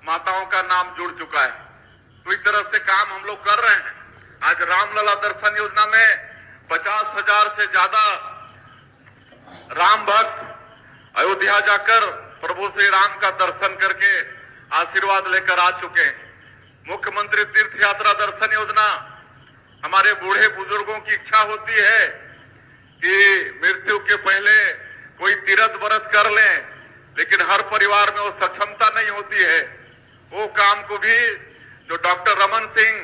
माताओं का नाम जुड़ चुका है। तो इस तरह से काम हम लोग कर रहे हैं। आज रामलला दर्शन योजना में 50,000 से ज्यादा राम भक्त अयोध्या जाकर प्रभु श्री राम का दर्शन करके आशीर्वाद लेकर आ चुके हैं। मुख्यमंत्री तीर्थ यात्रा दर्शन योजना, हमारे बूढ़े बुजुर्गों की इच्छा होती है कि मृत्यु के पहले कोई तीर्थ व्रत कर लें, लेकिन हर परिवार में वो सक्षमता नहीं होती है। वो काम को भी जो डॉक्टर रमन सिंह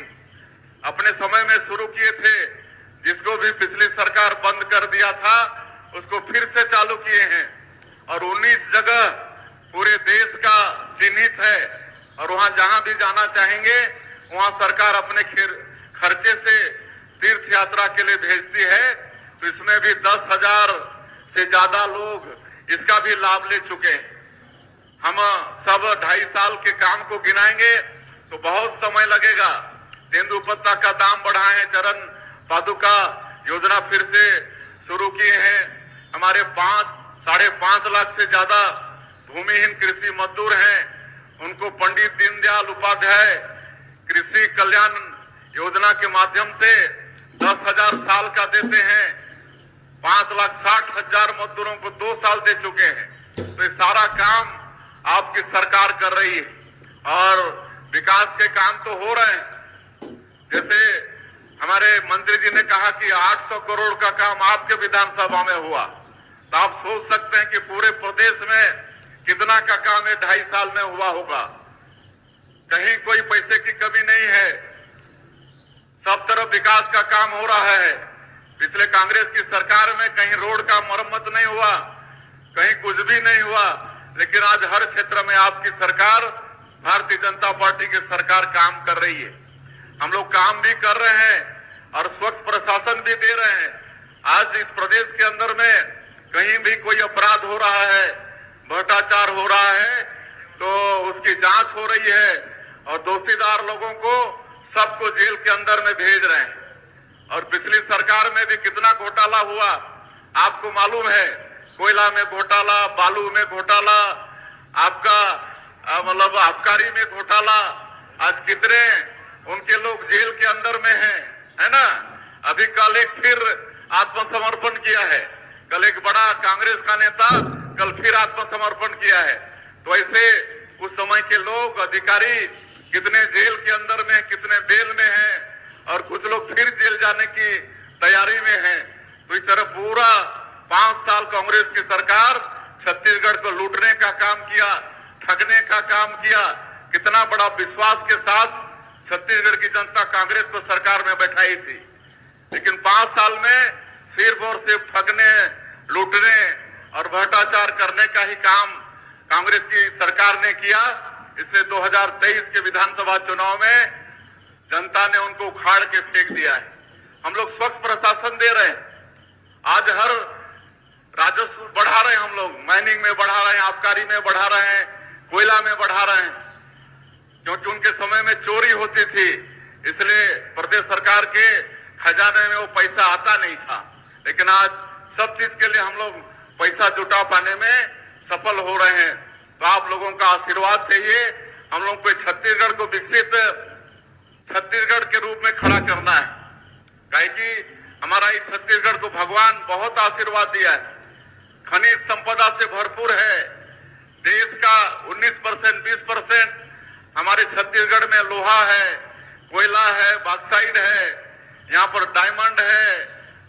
अपने समय में शुरू किए थे, जिसको भी पिछली सरकार बंद कर दिया था, उसको फिर से चालू किए हैं और 19 जगह पूरे देश का चिन्हित है और वहां जहां भी जाना चाहेंगे वहां सरकार अपने खर्चे से तीर्थ यात्रा के लिए भेजती है। तो इसमें भी 10,000 से ज्यादा लोग इसका भी लाभ ले चुके हैं। हम सब 2.5 साल के काम को गिनाएंगे तो बहुत समय लगेगा। तेंदुपत्ता का दाम बढ़ाए हैं, चरण पादुका योजना फिर से शुरू किए हैं। हमारे 5.5 लाख से ज्यादा भूमिहीन कृषि मजदूर हैं, उनको पंडित दीनदयाल उपाध्याय कृषि कल्याण योजना के माध्यम से 10,000 साल का देते हैं। 5,60,000 मजदूरों को 2 साल दे चुके हैं। तो ये सारा काम आपकी सरकार कर रही है और विकास के काम तो हो रहे हैं। जैसे हमारे मंत्री जी ने कहा कि 800 करोड़ का काम आपके विधानसभा में हुआ, तो आप सोच सकते हैं कि पूरे प्रदेश में कितना का काम 2.5 साल में हुआ होगा। कहीं कोई पैसे की कमी नहीं है, सब तरफ विकास का काम हो रहा है। पिछले कांग्रेस की सरकार में कहीं रोड का मरम्मत नहीं हुआ, कहीं कुछ भी नहीं हुआ, लेकिन आज हर क्षेत्र में आपकी सरकार, भारतीय जनता पार्टी की सरकार काम कर रही है। हम लोग काम भी कर रहे हैं और स्वच्छ प्रशासन भी दे रहे हैं। आज इस प्रदेश के अंदर में कहीं भी कोई अपराध हो रहा है, भ्रष्टाचार हो रहा है, तो उसकी जांच हो रही है और दोषीदार लोगों को सबको जेल के अंदर में भेज रहे हैं। और पिछली सरकार में भी कितना घोटाला हुआ आपको मालूम है। कोयला में घोटाला, बालू में घोटाला, आपका मतलब आबकारी में घोटाला। आज कितने उनके लोग जेल के अंदर में हैं, है ना। अभी कल एक फिर आत्मसमर्पण किया है, कल एक बड़ा कांग्रेस का नेता कल फिर आत्मसमर्पण किया है। तो ऐसे उस समय के लोग, अधिकारी कितने जेल के अंदर में, कितने बेल में हैं और कुछ लोग फिर जेल जाने की तैयारी में हैं। तो इस तरह पूरा 5 साल कांग्रेस की सरकार छत्तीसगढ़ को लूटने का काम किया, ठगने का काम किया। कितना बड़ा विश्वास के साथ छत्तीसगढ़ की जनता कांग्रेस को सरकार में बैठाई थी, लेकिन 5 साल में सिर्फ और सिर्फ ठगने, लूटने और भ्रष्टाचार करने का ही काम कांग्रेस की सरकार ने किया। इससे 2023 के विधानसभा चुनाव में जनता ने उनको उखाड़ के फेंक दिया है। हम लोग स्वच्छ प्रशासन दे रहे हैं। आज हर राजस्व बढ़ा रहे हैं, हम लोग माइनिंग में बढ़ा रहे हैं, आबकारी में बढ़ा रहे हैं, कोयला में बढ़ा रहे हैं, क्योंकि उनके समय में चोरी होती थी, इसलिए प्रदेश सरकार के खजाने में वो पैसा आता नहीं था। लेकिन आज सब चीज के लिए हम लोग पैसा जुटा पाने में सफल हो रहे हैं। तो आप लोगों का आशीर्वाद चाहिए। हम लोग को छत्तीसगढ़ को विकसित छत्तीसगढ़ के रूप में खड़ा करना है, काहे कि हमारा इस छत्तीसगढ़ को भगवान बहुत आशीर्वाद दिया है। खनिज संपदा से भरपूर है। देश का 19%, 20% हमारे छत्तीसगढ़ में लोहा है, कोयला है, बॉक्साइट है, यहाँ पर डायमंड है,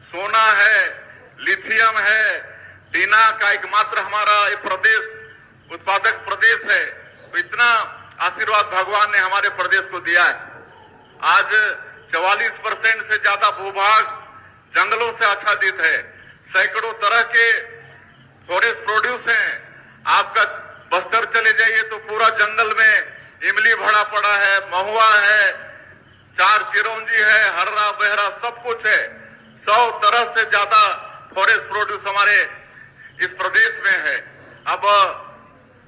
सोना है, लिथियम है। टीना का एकमात्र हमारा ये प्रदेश उत्पादक प्रदेश है। तो इतना आशीर्वाद भगवान ने हमारे प्रदेश को दिया है। आज 44% से ज्यादा भूभाग जंगलों से आच्छादित है। सैकड़ों तरह के फॉरेस्ट प्रोड्यूस हैं। आपका बस्तर चले जाइए तो पूरा जंगल में इमली भरा पड़ा है, महुआ है, 4 चिरौंजी है, हर्रा बहरा सब कुछ है। 100 तरह से ज्यादा फॉरेस्ट प्रोड्यूस हमारे इस प्रदेश में है। अब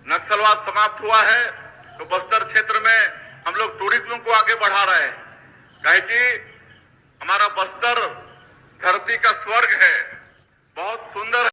नक्सलवाद समाप्त हुआ है तो बस्तर क्षेत्र में हम लोग टूरिज्म को आगे बढ़ा रहे हैं, काहे कि हमारा बस्तर धरती का स्वर्ग है, बहुत सुंदर